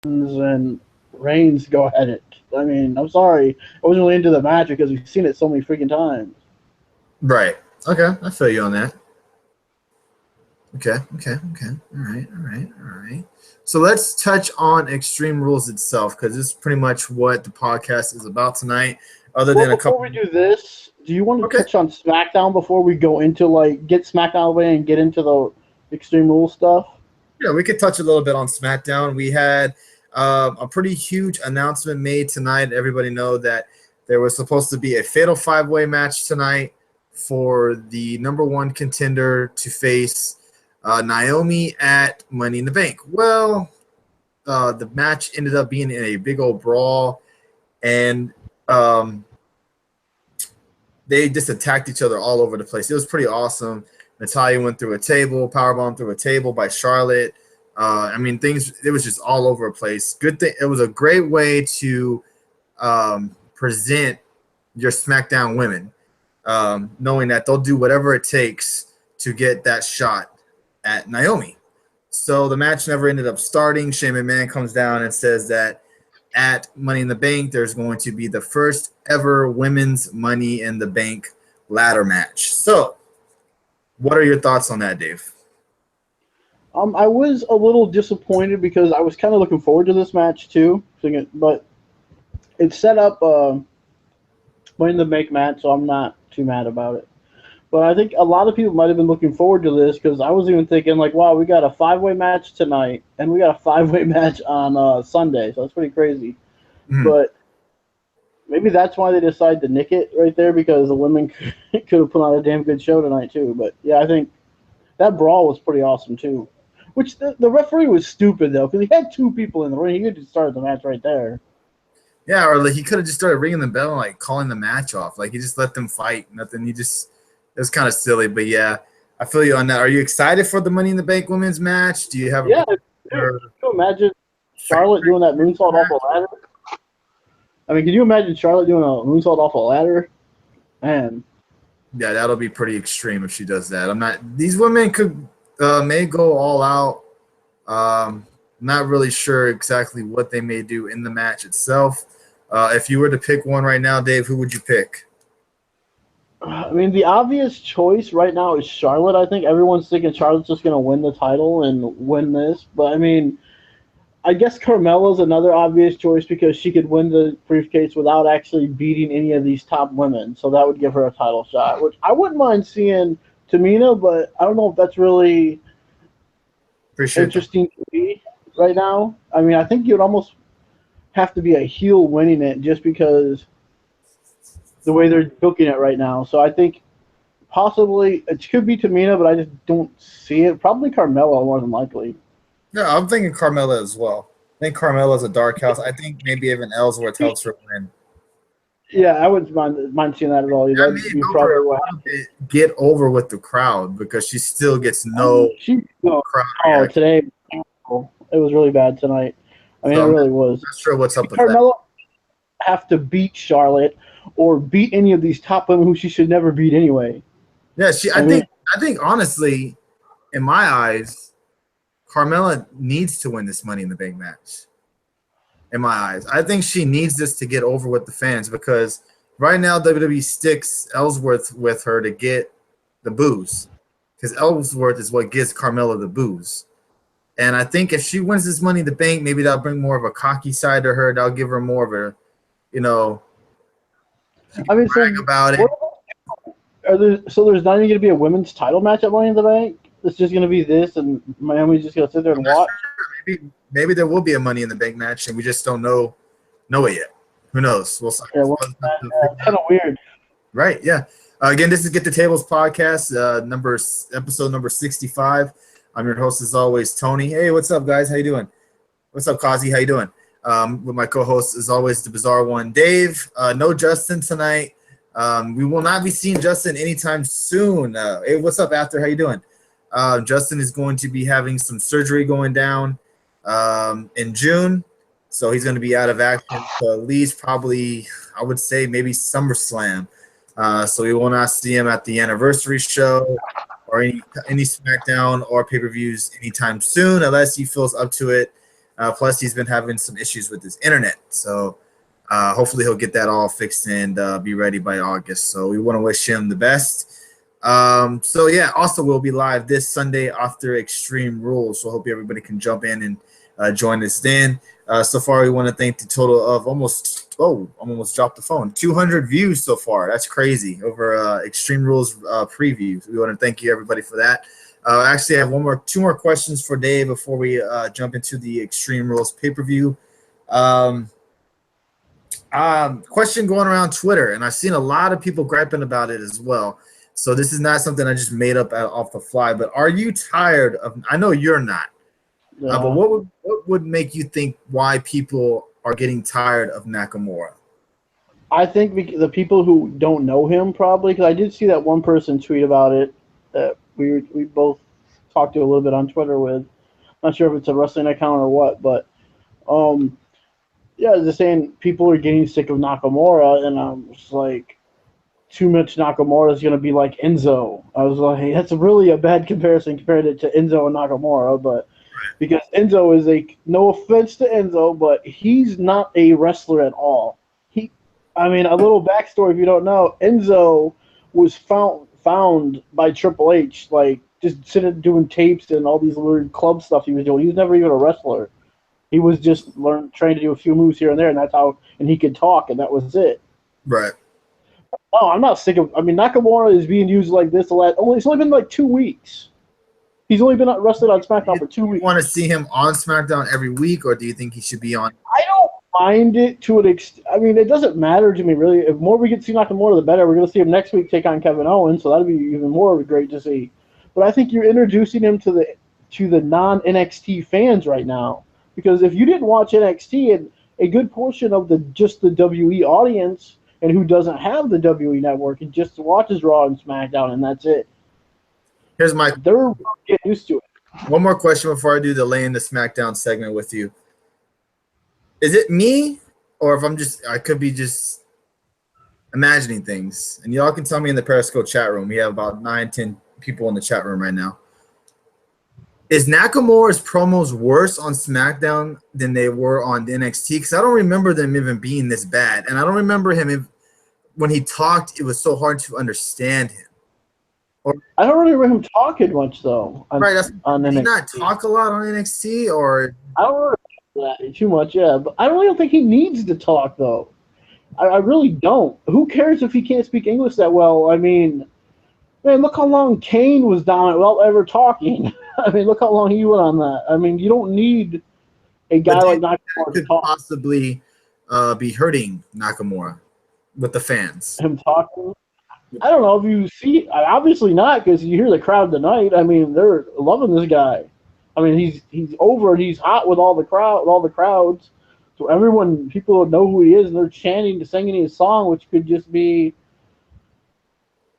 and Reigns go at it. I mean, I'm sorry, I wasn't really into the match because we've seen it so many freaking times. Right. Okay, I feel you on that. Okay. All right. So let's touch on Extreme Rules itself because this is pretty much what the podcast is about tonight. Other Well, than a before couple. we do this, do you want to Okay. touch on SmackDown before we go into get SmackDown away and get into the Extreme Rules stuff? Yeah, we could touch a little bit on SmackDown. We had a pretty huge announcement made tonight. Everybody know that there was supposed to be a fatal five-way match tonight for the number one contender to face Naomi at Money in the Bank. Well, the match ended up being in a big old brawl, and they just attacked each other all over the place. It was pretty awesome. Natalya went through a table, powerbomb through a table by Charlotte. I mean, it was just all over the place. Good thing. It was a great way to present your SmackDown women, knowing that they'll do whatever it takes to get that shot at Naomi. So the match never ended up starting. Shane McMahon comes down and says that at Money in the Bank, there's going to be the first ever women's Money in the Bank ladder match. So, what are your thoughts on that, Dave? I was a little disappointed because I was kind of looking forward to this match too, but it's set up Money in the Bank match, so I'm not too mad about it. But I think a lot of people might have been looking forward to this because I was even thinking like, wow, we got a five-way match tonight and we got a five-way match on Sunday, so that's pretty crazy. Mm-hmm. But maybe that's why they decided to nick it right there because the women could have put on a damn good show tonight too. But yeah, I think that brawl was pretty awesome too. Which the referee was stupid though because he had two people in the ring. He could have started the match right there. Yeah, or like he could have just started ringing the bell and like calling the match off. Like he just let them fight. Nothing. It was kind of silly. But yeah, I feel you on that. Are you excited for the Money in the Bank women's match? Do you have Yeah, dude, can you imagine Charlotte doing that moonsault off a ladder? I mean, can you imagine Charlotte doing a moonsault off a ladder? Man. Yeah, that'll be pretty extreme if she does that. I'm not. These women may go all out. Not really sure exactly what they may do in the match itself. If you were to pick one right now, Dave, who would you pick? I mean, the obvious choice right now is Charlotte. I think everyone's thinking Charlotte's just going to win the title and win this. But, I mean, I guess Carmella's another obvious choice because she could win the briefcase without actually beating any of these top women. So that would give her a title shot, which I wouldn't mind seeing Tamina, but I don't know if that's really interesting to me right now. I mean, I think you'd almost have to be a heel winning it just because the way they're booking it right now. So I think possibly it could be Tamina, but I just don't see it. Probably Carmella more than likely. Yeah, I'm thinking Carmella as well. I think Carmella's a dark house. I think maybe even Ellsworth helps her win. Yeah, I wouldn't mind seeing that at all. That may help her get over with the crowd because she still gets crowd. Oh, today it was really bad tonight. I mean, it really was. Not sure what's up with Carmella have to beat Charlotte or beat any of these top women who she should never beat anyway. Yeah, I think honestly, in my eyes, Carmella needs to win this Money in the Bank match. In my eyes, I think she needs this to get over with the fans because right now WWE sticks Ellsworth with her to get the booze because Ellsworth is what gives Carmella the booze. And I think if she wins this Money in the Bank, maybe that'll bring more of a cocky side to her. That'll give her more of a, I mean, brag about it. So there's not even going to be a women's title match at Money in the Bank? It's just going to be this, and Miami's just going to sit there and watch? Sure. Maybe there will be a Money in the Bank match, and we just don't know it yet. Who knows? We'll see. Yeah, kind of weird. Right, yeah. Again, this is Get the Tables podcast, episode number 65. I'm your host, as always, Tony. Hey, what's up, guys? How you doing? What's up, Kazi? How you doing? With my co-host, as always, the bizarre one, Dave. No Justin tonight. We will not be seeing Justin anytime soon. Hey, what's up, After? How you doing? Justin is going to be having some surgery going down in June, so he's going to be out of action for at least probably, I would say, maybe SummerSlam. So we will not see him at the anniversary show or any SmackDown or pay-per-views anytime soon, unless he feels up to it. Plus, he's been having some issues with his internet. So hopefully he'll get that all fixed and be ready by August. So we want to wish him the best. So yeah, also we'll be live this Sunday after Extreme Rules. So hope everybody can jump in and join us then. So far, we want to thank the total of almost dropped the phone. 200 views so far. That's crazy over Extreme Rules preview. We want to thank you everybody for that. Actually, I have two more questions for Dave before we jump into the Extreme Rules pay-per-view. Question going around Twitter, and I've seen a lot of people griping about it as well. So this is not something I just made up off the fly. But are you tired of? I know you're not. Yeah. But what would make you think why people are getting tired of Nakamura? I think the people who don't know him probably, because I did see that one person tweet about it that we both talked to a little bit on Twitter with. Not sure if it's a wrestling account or what, but yeah, just saying people are getting sick of Nakamura, and I'm just like, too much Nakamura is going to be like Enzo. I was like, hey, that's really a bad comparison compared it to Enzo and Nakamura, but because Enzo is no offense to Enzo, but he's not a wrestler at all. A little backstory if you don't know, Enzo was found by Triple H, like just sitting doing tapes and all these weird club stuff he was doing. He was never even a wrestler. He was just trained to do a few moves here and there, and he could talk, and that was it. Right. Oh, I'm not sick of. Nakamura is being used like this a lot. It's only been like 2 weeks. He's only been wrestling on SmackDown for 2 weeks. You want to see him on SmackDown every week, or do you think he should be on? I don't mind it to an extent. It doesn't matter to me really. If more we get to see Nakamura, the better. We're going to see him next week take on Kevin Owens, so that'd be even more great to see. But I think you're introducing him to the non-NXT fans right now, because if you didn't watch NXT, and a good portion of the WE audience, and who doesn't have the WE network and just watches Raw and SmackDown, and that's it. They're getting used to it. One more question before I do the Laying the SmackDown segment with you. Is it me, or if I could be just imagining things? And y'all can tell me in the Periscope chat room. We have about 9-10 people in the chat room right now. Is Nakamura's promos worse on SmackDown than they were on NXT? Because I don't remember them even being this bad. And I don't remember when he talked, it was so hard to understand him. I don't really remember him talking much, though. Did he not talk a lot on NXT? Or I don't remember that too much, yeah. But I really don't think he needs to talk, though. I really don't. Who cares if he can't speak English that well? Man, look how long Kane was down without ever talking. Look how long he went on that. You don't need a guy like Nakamura to talk. Possibly be hurting Nakamura with the fans. Him talking? I don't know if you see. Obviously not, because you hear the crowd tonight. They're loving this guy. He's over and he's hot with all the crowds. So people know who he is, and they're chanting, singing his song, which could just be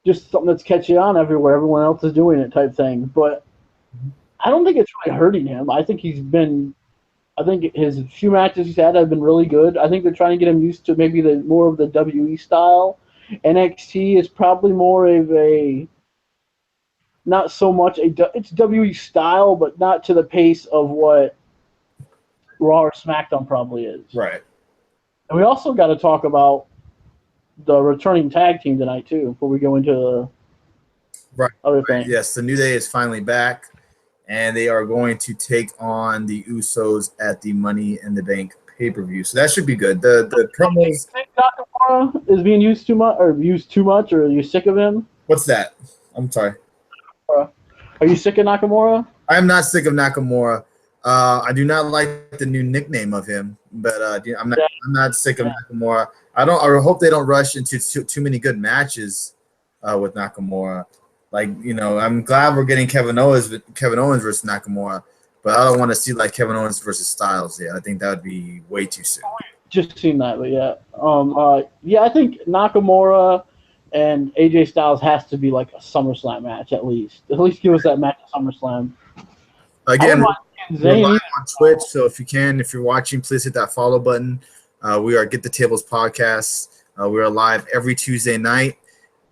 just something that's catchy on everywhere. Everyone else is doing it, type thing. But I don't think it's really hurting him. I think his few matches he's had have been really good. I think they're trying to get him used to maybe more of the WE style. NXT is probably more of not so much it's WE style, but not to the pace of what Raw or SmackDown probably is. Right. And we also got to talk about the returning tag team tonight too, before we go into the other thing. Yes, the New Day is finally back, and they are going to take on the Usos at the Money in the Bank pay-per-view. So that should be good. The promos. Do you think Nakamura is being used too much, or are you sick of him? What's that? I'm sorry. Are you sick of Nakamura? I'm not sick of Nakamura. I do not like the new nickname of him, but I'm not sick of Nakamura. I hope they don't rush into too many good matches with Nakamura. I'm glad we're getting Kevin Owens versus Nakamura, but I don't want to see like Kevin Owens versus Styles. Yeah, I think that would be way too soon. Just seen that, but yeah. I think Nakamura and AJ Styles has to be like a SummerSlam match at least. At least give us that match at SummerSlam. Again, we're live on Twitch, so if you're watching, please hit that follow button. We are Get the Tables podcast. We are live every Tuesday night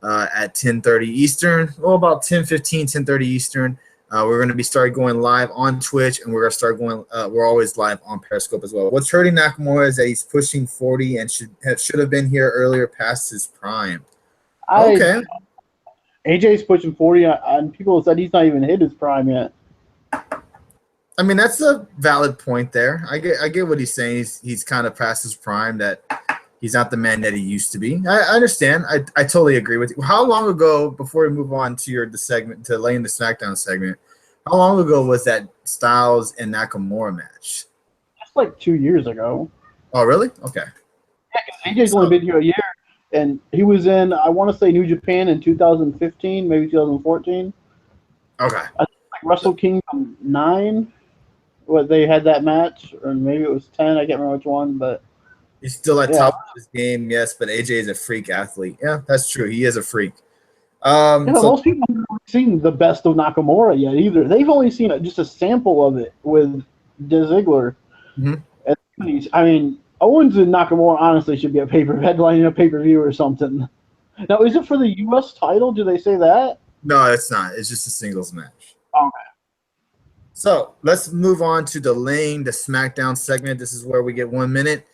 at 10:30 Eastern. Well, about 10:15, 10:30 Eastern. We're going to be started going live on Twitch, and we're going to start going. We're always live on Periscope as well. What's hurting Nakamura is that he's pushing 40 and should have been here earlier, past his prime. Okay. AJ's pushing 40, and people said he's not even hit his prime yet. I mean, that's a valid point there. I get what he's saying. He's kind of past his prime, that he's not the man that he used to be. I understand. I totally agree with you. How long ago, before we move on to the segment, to laying the SmackDown segment, how long ago was that Styles and Nakamura match? That's like 2 years ago. Oh, really? Okay. Yeah, because AJ's only been here a year, and he was in, I want to say, New Japan in 2015, maybe 2014. Okay. I think like Wrestle Kingdom 9, what they had that match, or maybe it was 10. I can't remember which one, but he's still at top of his game, yes, but AJ is a freak athlete. Yeah, that's true. He is a freak. Most people haven't seen the best of Nakamura yet either. They've only seen just a sample of it with De Ziggler. Mm-hmm. I mean, Owens and Nakamura honestly should be a headlining a pay-per-view or something. Now, is it for the U.S. title? Do they say that? No, it's not. It's just a singles match. Okay. So let's move on to the laying the SmackDown segment. This is where we get 1 minute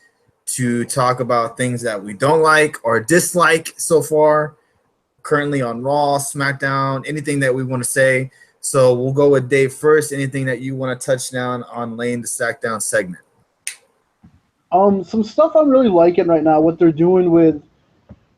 to talk about things that we don't like or dislike so far, currently on Raw, SmackDown, anything that we want to say. So we'll go with Dave first. Anything that you want to touch down on laying the SmackDown segment? Some stuff I'm really liking right now, what they're doing with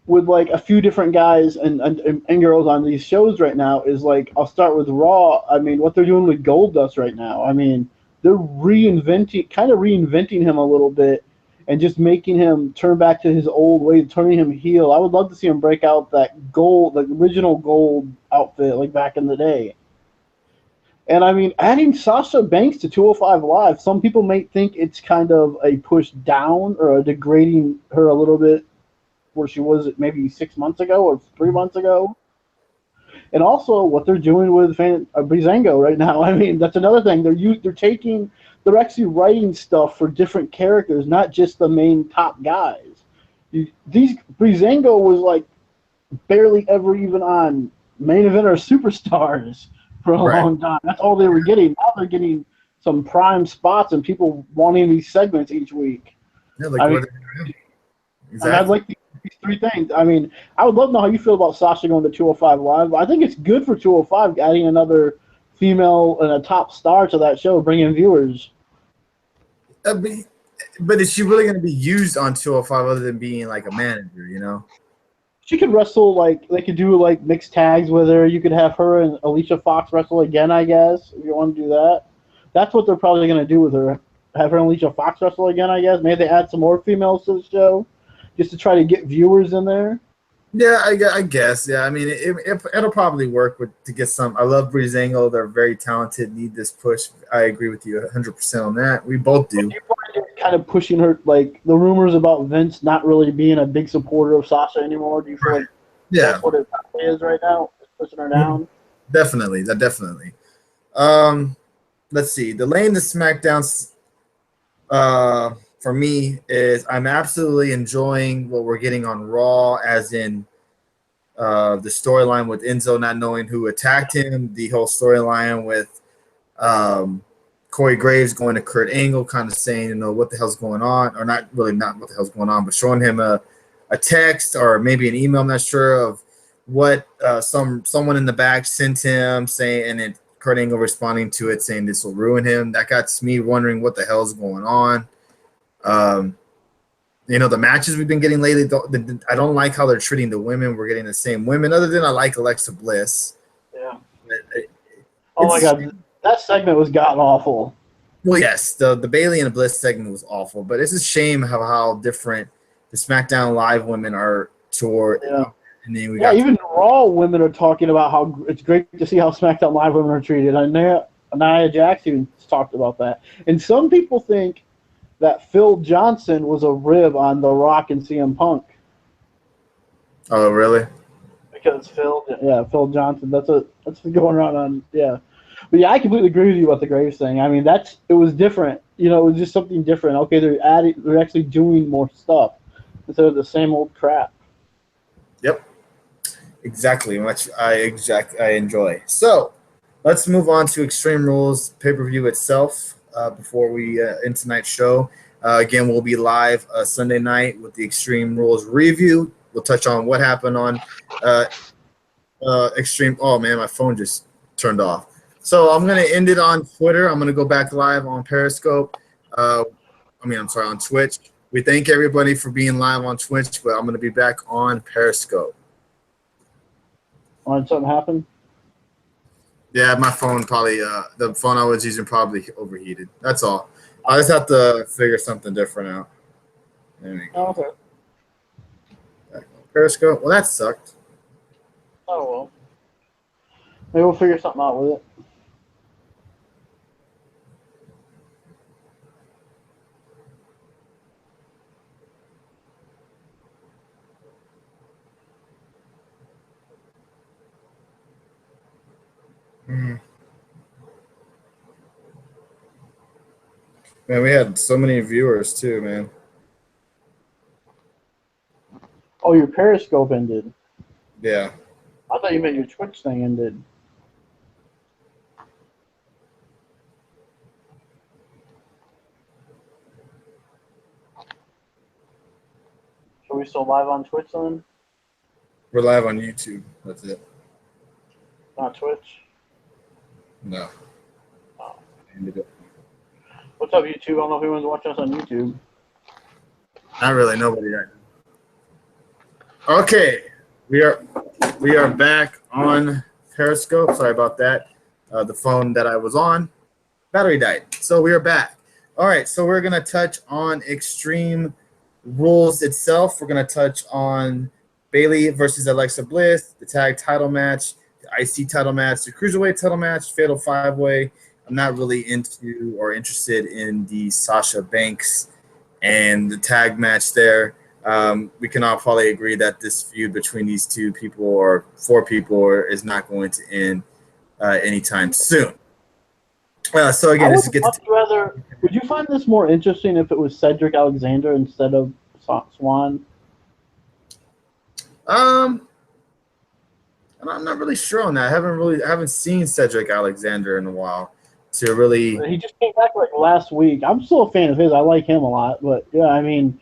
like a few different guys and girls on these shows right now is like, I'll start with Raw. I mean, what they're doing with Goldust right now. I mean, they're reinventing him a little bit and just making him turn back to his old way, turning him heel. I would love to see him break out that gold, the original gold outfit like back in the day. And I mean, adding Sasha Banks to 205 Live, some people may think it's kind of a push down or a degrading her a little bit where she was maybe 6 months ago or 3 months ago. And also what they're doing with Breezango right now. I mean, that's another thing. They're actually writing stuff for different characters, not just the main top guys. Breezango was like barely ever even on Main Event or Superstars for a long time. That's all they were getting. Now they're getting some prime spots and people wanting these segments each week. Yeah, like exactly. I'd like these three things. I mean, I would love to know how you feel about Sasha going to 205 Live. I think it's good for 205 adding another female and a top star to that show, bringing viewers. But is she really going to be used on 205 other than being like a manager, you know? She could wrestle, like, they could do, like, mixed tags with her. You could have her and Alicia Fox wrestle again, I guess, if you want to do that. That's what they're probably going to do with her. Have her and Alicia Fox wrestle again, I guess. Maybe they add some more females to the show just to try to get viewers in there. Yeah, I guess. Yeah, I mean, it'll probably work to get some. I love Breezango. They're very talented, need this push. I agree with you 100% on that. We both do. Kind of pushing her, like the rumors about Vince not really being a big supporter of Sasha anymore. Do you feel like that's what it is right now? Pushing her down? Definitely. Let's see. The lane to SmackDown for me is I'm absolutely enjoying what we're getting on Raw, as in the storyline with Enzo not knowing who attacked him, the whole storyline with Corey Graves going to Kurt Angle, kind of saying, you know, what the hell's going on, or not what the hell's going on, but showing him a text or maybe an email, I'm not sure, of what someone in the back sent him saying, and then Kurt Angle responding to it saying this will ruin him. That got me wondering what the hell's going on. You know, the matches we've been getting lately, I don't like how they're treating the women. We're getting the same women, other than I like Alexa Bliss. Yeah. Oh my God. That segment was god awful. Well, yes, the Bayley and Bliss segment was awful, but it's a shame how different the SmackDown Live women are toward. Yeah. And then even Raw women are talking about how it's great to see how SmackDown Live women are treated. And Nia Jax even talked about that. And some people think that Phil Johnson was a rib on The Rock and CM Punk. Oh, really? Because Phil Johnson. That's going around on But yeah, I completely agree with you about the Graves thing. I mean, it was different. You know, it was just something different. Okay, they're actually doing more stuff instead of the same old crap. Yep, exactly. Which I enjoy. So let's move on to Extreme Rules pay-per-view itself before we end tonight's show. Again, we'll be live Sunday night with the Extreme Rules review. We'll touch on what happened on Extreme. Oh, man, my phone just turned off. So I'm going to end it on Twitter. I'm going to go back live on Periscope. On Twitch. We thank everybody for being live on Twitch, but I'm going to be back on Periscope. Something happened? Yeah, my phone probably, the phone I was using probably overheated. That's all. I just have to figure something different out. There we go. Okay. Back on Periscope. Well, that sucked. Oh, well. Maybe we'll figure something out with it. Man, we had so many viewers too, man. Oh, your Periscope ended. Yeah. I thought you meant your Twitch thing ended. So we still live on Twitch then? We're live on YouTube. That's it. Not Twitch? No. Oh. Ended it. What's up, YouTube? I don't know if anyone's watching us on YouTube. Not really. Nobody right now. Okay. We are back on Periscope. Sorry about that. The phone that I was on, battery died. So we are back. All right. So we're going to touch on Extreme Rules itself. We're going to touch on Bayley versus Alexa Bliss, the tag title match, the IC title match, the Cruiserweight title match, Fatal 5-Way. I'm not really into or interested in the Sasha Banks and the tag match there. We can all probably agree that this feud between these two people or four people is not going to end anytime soon. So again, this is would you find this more interesting if it was Cedric Alexander instead of Swan? I'm not really sure on that. I haven't seen Cedric Alexander in a while to really. He just came back like last week. I'm still a fan of his. I like him a lot, but yeah, I mean,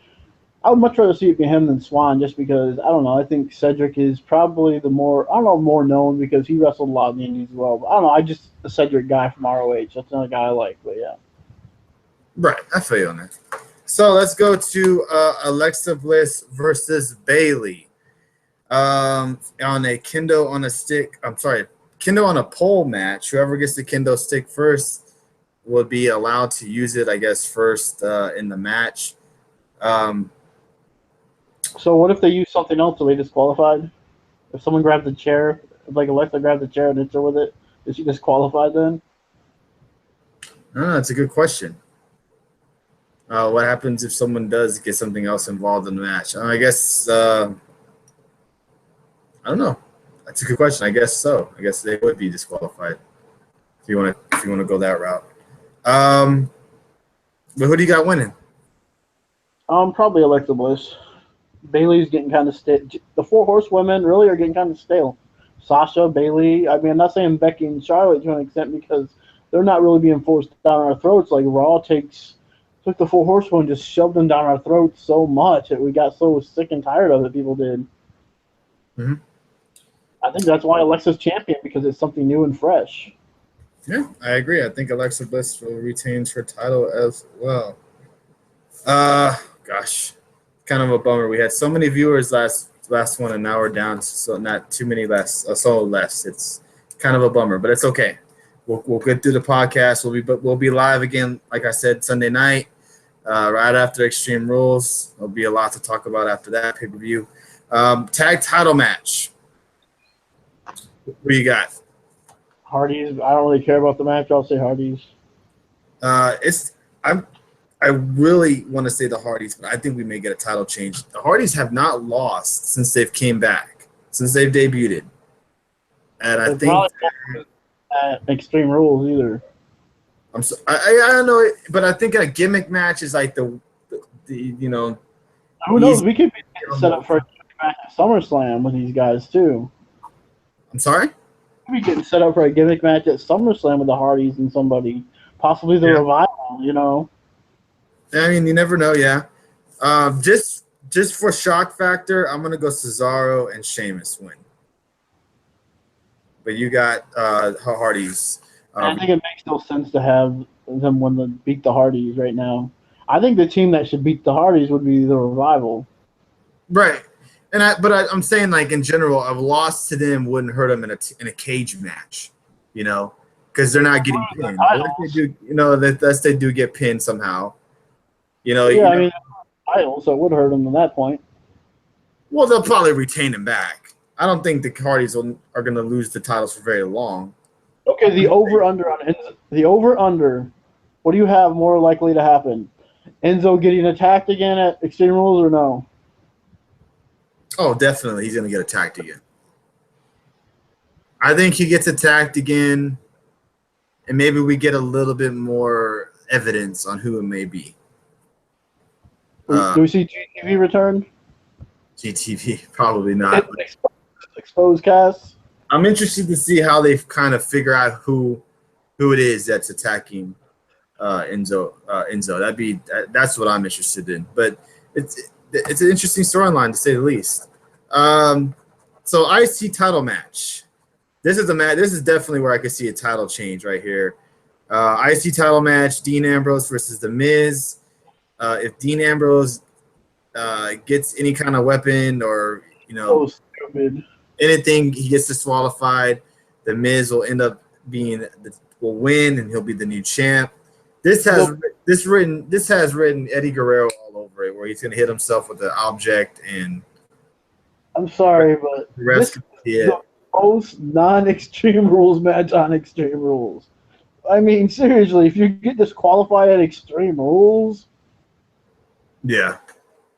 I would much rather see it be him than Swan, just because I don't know. I think Cedric is probably more known because he wrestled a lot in the Indies as well. But I don't know. I just a Cedric guy from ROH. That's another guy I like. But yeah. Right, I feel you on that. So let's go to Alexa Bliss versus Bayley. On a kendo on a stick. Kendo on a pole match. Whoever gets the kendo stick first will be allowed to use it, I guess, first in the match. So what if they use something else? Are they disqualified? If someone grabbed the chair, like Alexa grabbed the chair and hits her with it, is she disqualified then? I don't know. That's a good question. What happens if someone does get something else involved in the match? I guess I don't know. That's a good question. I guess so. I guess they would be disqualified if you want to go that route. But who do you got winning? Probably Alexa Bliss. Bayley's getting kind of stale. The four horsewomen really are getting kind of stale. Sasha, Bayley. I mean, I'm not saying Becky and Charlotte to an extent because they're not really being forced down our throats. Like Raw took the four horsewomen and just shoved them down our throats so much that we got so sick and tired of it. People did. Mm-hmm. I think that's why Alexa's champion, because it's something new and fresh. Yeah, I agree. I think Alexa Bliss will retain her title as well. Gosh, kind of a bummer. We had so many viewers last one, and now we're down to so not too many less. It's kind of a bummer, but it's okay. We'll get through the podcast. We'll be live again, like I said, Sunday night, right after Extreme Rules. There'll be a lot to talk about after that pay-per-view. Tag title match. What do you got? Hardys. I don't really care about the match. I'll say Hardys. I really want to say the Hardys, but I think we may get a title change. The Hardys have not lost since they've came back, since they've debuted, and I think Extreme Rules either. I don't know, but I think a gimmick match is like the you know. Who knows? We could be set up for a SummerSlam with these guys too. I'm sorry? be getting set up for a gimmick match at SummerSlam with the Hardys and somebody, possibly the Revival. You know. I mean, you never know. Yeah. Just for shock factor, I'm gonna go Cesaro and Sheamus win. But you got Hardys. I think it makes no sense to have them beat the Hardys right now. I think the team that should beat the Hardys would be the Revival. Right. I'm saying, like, in general, a loss to them wouldn't hurt them in a cage match, you know, because they're not getting pinned. What if they do, you know, that they do get pinned somehow, you know? Yeah, I mean, title, so it would hurt them at that point. Well, they'll probably retain them back. I don't think the Hardys are going to lose the titles for very long. Okay, the over-under on the over-under. What do you have more likely to happen? Enzo getting attacked again at Extreme Rules or no? Oh, definitely. He's going to get attacked again. I think he gets attacked again, and maybe we get a little bit more evidence on who it may be. Do we see GTV return? GTV, probably not. Exposed cast? I'm interested to see how they kind of figure out who it is that's attacking Enzo. That's what I'm interested in. But it's an interesting storyline to say the least. So IC title match. This is definitely where I could see a title change right here. IC title match: Dean Ambrose versus The Miz. If Dean Ambrose gets any kind of weapon or anything, he gets disqualified. The Miz will end up will win, and he'll be the new champ. This has written Eddie Guerrero all over it, where he's going to hit himself with an object and. I'm sorry, but this is the most non-Extreme Rules match on Extreme Rules. I mean, seriously, if you get disqualified at Extreme Rules, yeah,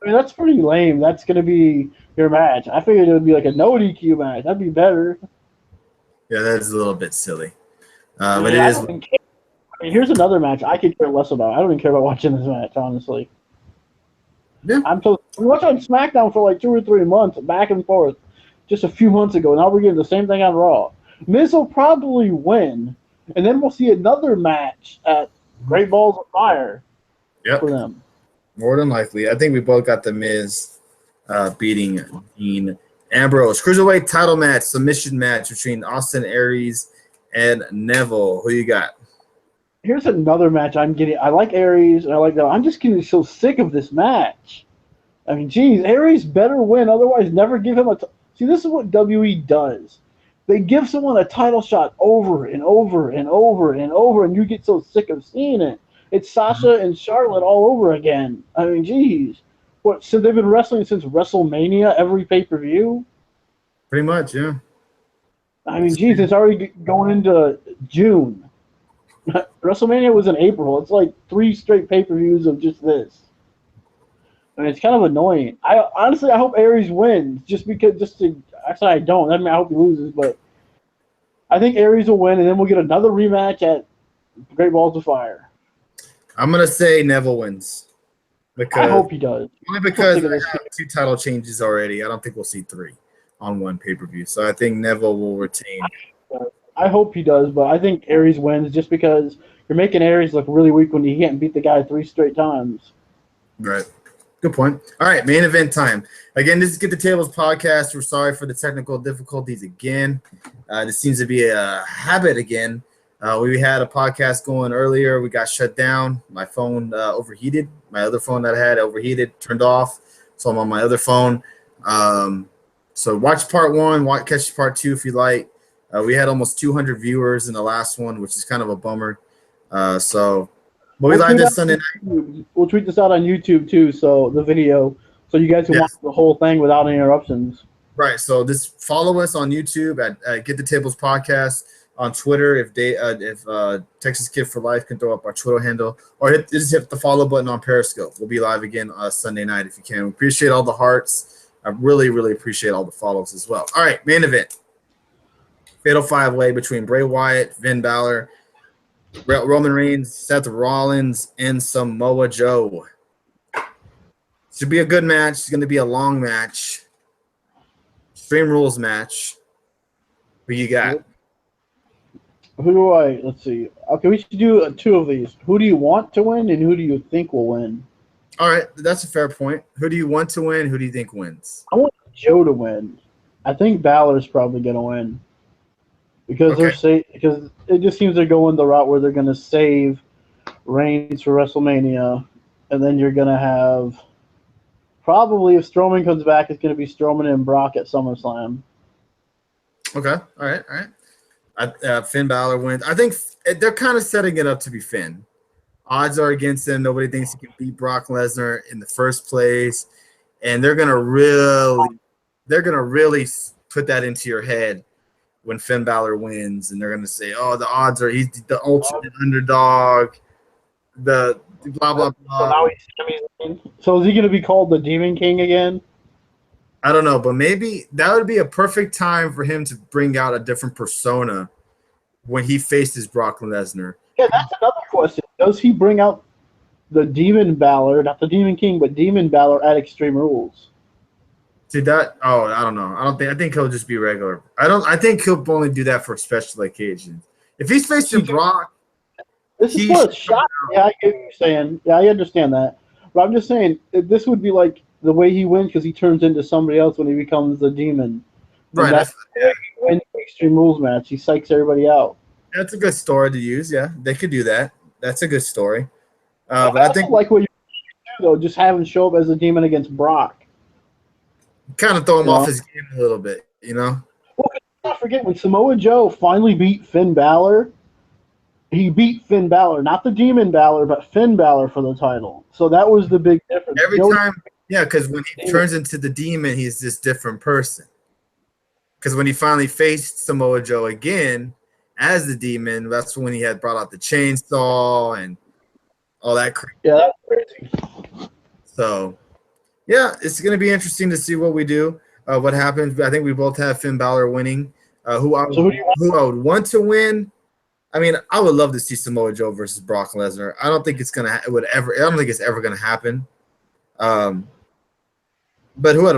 I mean that's pretty lame. That's going to be your match. I figured it would be like a no DQ match. That'd be better. Yeah, that's a little bit silly, but it is. I mean, here's another match I could care less about. I don't even care about watching this match, honestly. Yeah. We watched on SmackDown for like 2 or 3 months, back and forth, just a few months ago. Now we're getting the same thing on Raw. Miz will probably win, and then we'll see another match at Great Balls of Fire for them. More than likely. I think we both got The Miz beating Dean Ambrose. Cruiserweight title match, submission match between Austin Aries and Neville. Who you got? Here's another match I'm getting. I like Aries, and I like that. I'm just getting so sick of this match. I mean, geez, Aries better win. Otherwise, never give him a. See, this is what WE does. They give someone a title shot over and over and over and over, and you get so sick of seeing it. It's Sasha and Charlotte all over again. I mean, geez. What? So they've been wrestling since WrestleMania, every pay-per-view? Pretty much, yeah. I mean, geez, it's already going into June. WrestleMania was in April. It's like 3 straight pay-per-views of just this. I mean, it's kind of annoying. I hope Aries wins, actually, I don't. I mean, I hope he loses, but I think Aries will win, and then we'll get another rematch at Great Balls of Fire. I'm gonna say Neville wins. I hope he does. Only because I have 2 title changes already. I don't think we'll see 3 on one pay-per-view. So I think Neville will retain. I hope he does, but I think Aries wins just because you're making Aries look really weak when he can't beat the guy 3 straight times. Right. Good point. All right, main event time. Again, this is Get the Tables podcast. We're sorry for the technical difficulties again. This seems to be a habit again. We had a podcast going earlier. We got shut down. My phone overheated. My other phone that I had overheated, turned off. So I'm on my other phone. So watch part 1. Catch part 2 if you like. We had almost 200 viewers in the last one, which is kind of a bummer. But we live this Sunday night. We'll tweet this out on YouTube too, so the video, so you guys can watch the whole thing without any interruptions. Right. So just follow us on YouTube at Get the Tables Podcast. On Twitter, if Texas Kid for Life can throw up our Twitter handle, or just hit the follow button on Periscope. We'll be live again Sunday night if you can. We appreciate all the hearts. I really, really appreciate all the follows as well. All right, main event. Fatal 5-way between Bray Wyatt, Finn Balor, Roman Reigns, Seth Rollins, and Samoa Joe. Should be a good match. It's going to be a long match. Extreme Rules match. Who you got? Who do I? Let's see. Okay, we should do two of these. Who do you want to win, and who do you think will win? All right, that's a fair point. Who do you want to win? Who do you think wins? I want Joe to win. I think Balor's probably gonna win because Okay. because it just seems they're going the route where they're gonna save Reigns for WrestleMania, and then you're gonna have probably if Strowman comes back, it's gonna be Strowman and Brock at SummerSlam. Okay. All right. All right. Finn Balor wins. I think they're kind of setting it up to be Finn. Odds are against him. Nobody thinks he can beat Brock Lesnar in the first place, and they're gonna really put that into your head when Finn Balor wins, and they're gonna say, "Oh, the odds are he's the ultimate underdog." The blah blah So blah. now he's Sami Zayn. So is he gonna be called the Demon King again? I don't know, but maybe that would be a perfect time for him to bring out a different persona when he faces Brock Lesnar. Yeah, that's another question. Does he bring out the Demon Balor, not the Demon King, but Demon Balor at Extreme Rules? See that? Oh, I don't know. I think he'll just be regular. I think he'll only do that for special occasions. If he's facing Brock, This is what it's shot. Yeah, I get what you're saying. Yeah, I understand that. But I'm just saying, this would be like the way he wins because he turns into somebody else when he becomes the demon. And right? that's the way he wins the Extreme Rules match. He psychs everybody out. That's a good story to use. Yeah, they could do that. That's a good story. But I I think like what you do, though, just have him show up as a demon against Brock. kind of throw him You off know? his game a little bit. You know? Well, don't forget, when Samoa Joe finally beat Finn Balor, he beat Finn Balor, not the Demon Balor, but Finn Balor for the title. So that was the big difference. Every Joe- time, yeah, because when he turns into the demon, he's this different person. Because when he finally faced Samoa Joe again as the demon, that's when he had brought out the chainsaw and all that crap. Yeah, that's crazy. So, yeah, it's going to be interesting to see what we do, what happens. I think we both have Finn Balor winning. Who I So who do you want? would want to win? I mean, I would love to see Samoa Joe versus Brock Lesnar. I don't think it's gonna. I don't think it's ever gonna happen. But who would?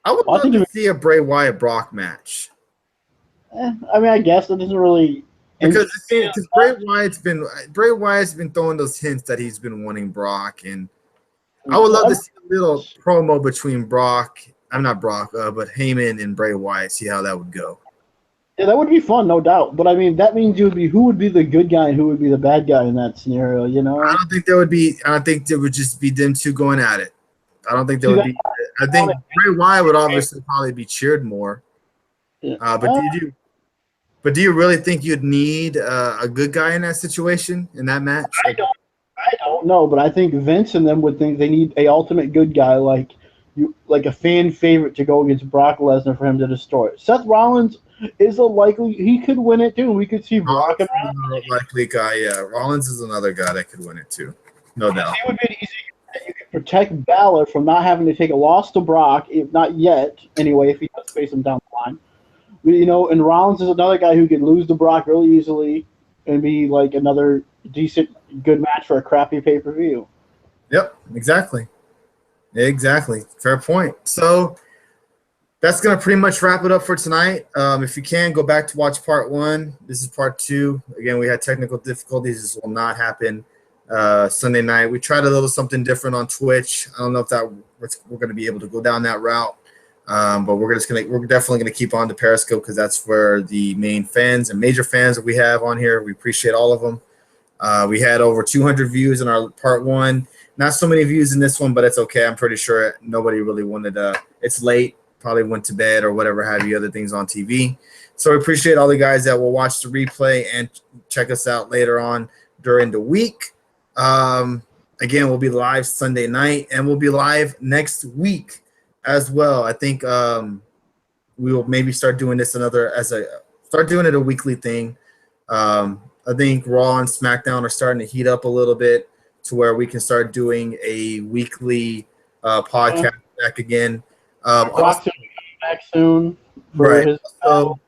I would Well, I love think to if- see a Bray Wyatt Brock match I mean, I guess that doesn't really. because Bray Wyatt's been throwing those hints that he's been wanting Brock, and I would love to see a little promo between Brock. I'm not Brock, but Heyman and Bray Wyatt. See how that would go. Yeah, that would be fun, no doubt. But I mean, that means you would be who would be the good guy and who would be the bad guy in that scenario. You know? I don't think there would be. I think there would just be them two going at it. I don't think there would be. I think Bray Wyatt would obviously probably be cheered more. Yeah. But do you really think you'd need a good guy in that situation in that match? I don't know, but I think Vince and them would think they need a ultimate good guy like a fan favorite to go against Brock Lesnar for him to destroy it. Seth Rollins is he could win it too. We could see Brock and Rollins is a likely guy. Yeah, Rollins is another guy that could win it too, no doubt. He would be an easy. You could protect Balor from not having to take a loss to Brock, if not yet. Anyway, if he does face him down the line, you know, and Rollins is another guy who could lose to Brock really easily and be like another decent, good match for a crappy pay-per-view. Yep, exactly. Fair point. So that's going to pretty much wrap it up for tonight. If you can, go back to watch part 1. This is part 2. Again, we had technical difficulties. This will not happen Sunday night. We tried a little something different on Twitch. I don't know if we're going to be able to go down that route. But we're definitely going to keep on to Periscope because that's where the main fans and major fans that we have on here. We appreciate all of them. We had over 200 views in our part 1. Not so many views in this one, but it's okay. I'm pretty sure nobody really wanted it's late, probably went to bed or whatever have you, other things on TV. So we appreciate all the guys that will watch the replay and check us out later on during the week. Again, we'll be live Sunday night and we'll be live next week as well. I think we will maybe start doing this start doing it a weekly thing. I think Raw and SmackDown are starting to heat up a little bit to where we can start doing a weekly podcast back again. Brock's back soon. Right. So,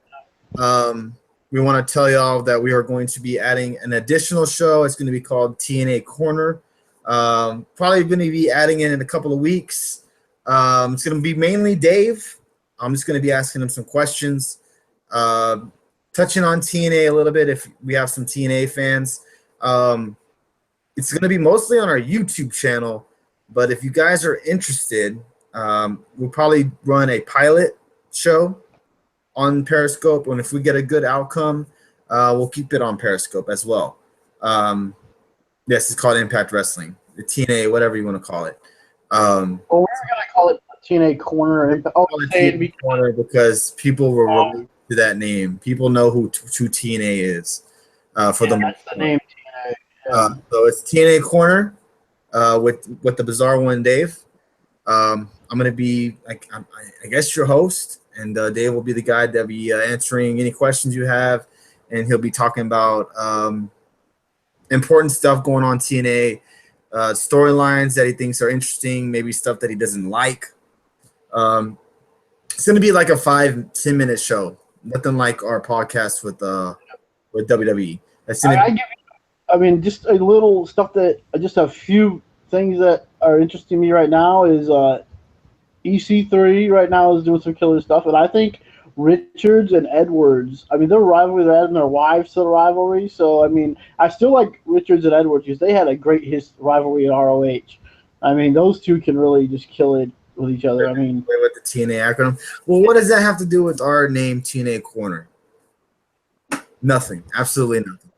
we want to tell y'all that we are going to be adding an additional show. It's going to be called TNA Corner. Probably going to be adding it in a couple of weeks. It's going to be mainly Dave. I'm just going to be asking him some questions. touching on TNA a little bit, if we have some TNA fans. It's going to be mostly on our YouTube channel, but if you guys are interested, we'll probably run a pilot show on Periscope, and if we get a good outcome, we'll keep it on Periscope as well. Yes, it's called Impact Wrestling, the TNA, whatever you want to call it. Well, we're gonna call it TNA Corner. Oh, TNA Corner because people will relate to that name. People know who TNA is. For the that's the name TNA. Yeah. So it's TNA Corner with the Bizarre One Dave. I'm gonna be I guess your host, and Dave will be the guy that'll be answering any questions you have, and he'll be talking about important stuff going on TNA, storylines that he thinks are interesting, maybe stuff that he doesn't like. It's gonna be like a 5-10 minute show, nothing like our podcast with WWE. I mean, just a little stuff that just a few things that are interesting to me right now is EC3 right now is doing some killer stuff, and I think Richards and Edwards, I mean, their rivalry, they're adding their wives to the rivalry, so I mean, I still like Richards and Edwards because they had a great rivalry in ROH. I mean, those two can really just kill it with each other. I mean, with the TNA acronym. Well, what does that have to do with our name, TNA Corner? Nothing. Absolutely nothing.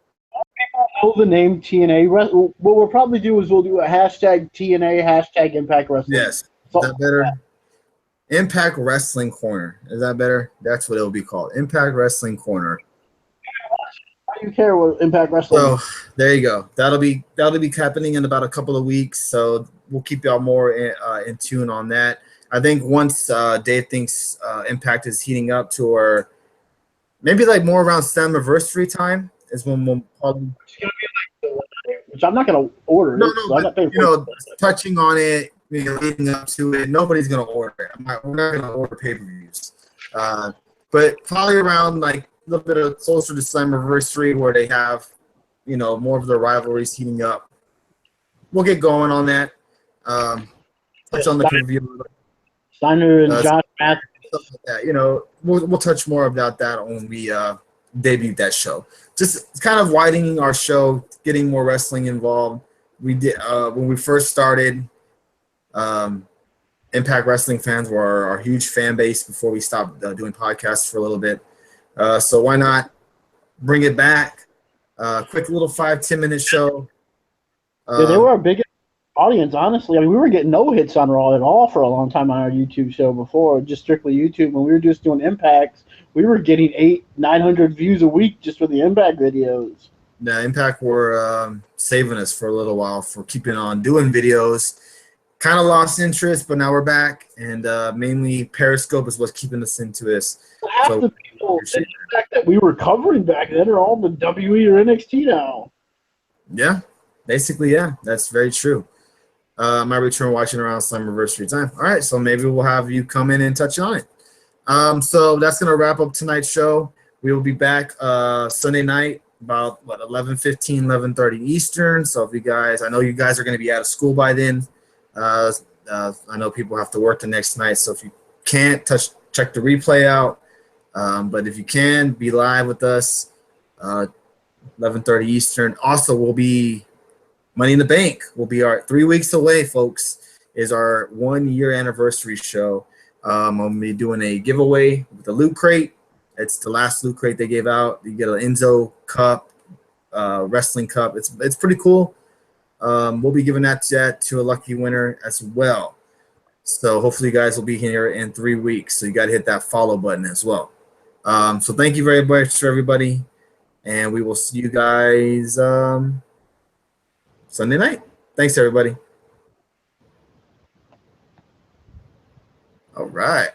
People know the name TNA. What we'll probably do is we'll do a hashtag TNA, hashtag Impact Wrestling. Yes. Is that better? Impact Wrestling Corner. Is that better? That's what it'll be called. Impact Wrestling Corner. Why do you care what Impact Wrestling So there you go. That'll be happening in about a couple of weeks. So we'll keep y'all more in tune on that. I think once Dave thinks Impact is heating up to our maybe like more around Slammiversary time is when we'll probably. Which I'm not going to order. No, but, touching on it, leading up to it, nobody's going to order it. We're not going to order pay-per-views. But probably around like a little bit of closer to Slammiversary where they have, more of the rivalries heating up. We'll get going on that. Touch on the pay-per-view. Steiner and Josh Matthews. Stuff like that. We'll touch more about that when we debut that show. Just kind of widening our show, getting more wrestling involved. We did when we first started. Impact Wrestling fans were our huge fan base before we stopped doing podcasts for a little bit. So why not bring it back? Quick little 5-10 minute show. They were our biggest audience, honestly. I mean, we were getting no hits on Raw at all for a long time on our YouTube show before, just strictly YouTube. When we were just doing Impacts, we were getting 800-900 views a week just for the Impact videos. The Impact were saving us for a little while for keeping on doing videos. Kind of lost interest, but now we're back, and mainly Periscope is what's keeping us into this. Half the people that we were covering back then are all the WE or NXT now. Yeah, basically, yeah, that's very true. My return watching around Slammiversary time. All right, so maybe we'll have you come in and touch on it. So that's going to wrap up tonight's show. We will be back Sunday night about 11:15, 11:30 Eastern. So if you guys, I know you guys are going to be out of school by then. I know people have to work the next night, so if you can't check the replay out. But if you can, be live with us 11:30 Eastern. Also, we'll be Money in the Bank. We'll be 3 weeks away, folks. Is our 1 year anniversary show. I'm gonna be doing a giveaway with the Loot Crate. It's the last Loot Crate they gave out. You get an Enzo Cup, wrestling cup. It's pretty cool. We'll be giving that to a lucky winner as well. So hopefully you guys will be here in 3 weeks. So you got to hit that follow button as well. So thank you very much to everybody. And we will see you guys Sunday night. Thanks, everybody. All right.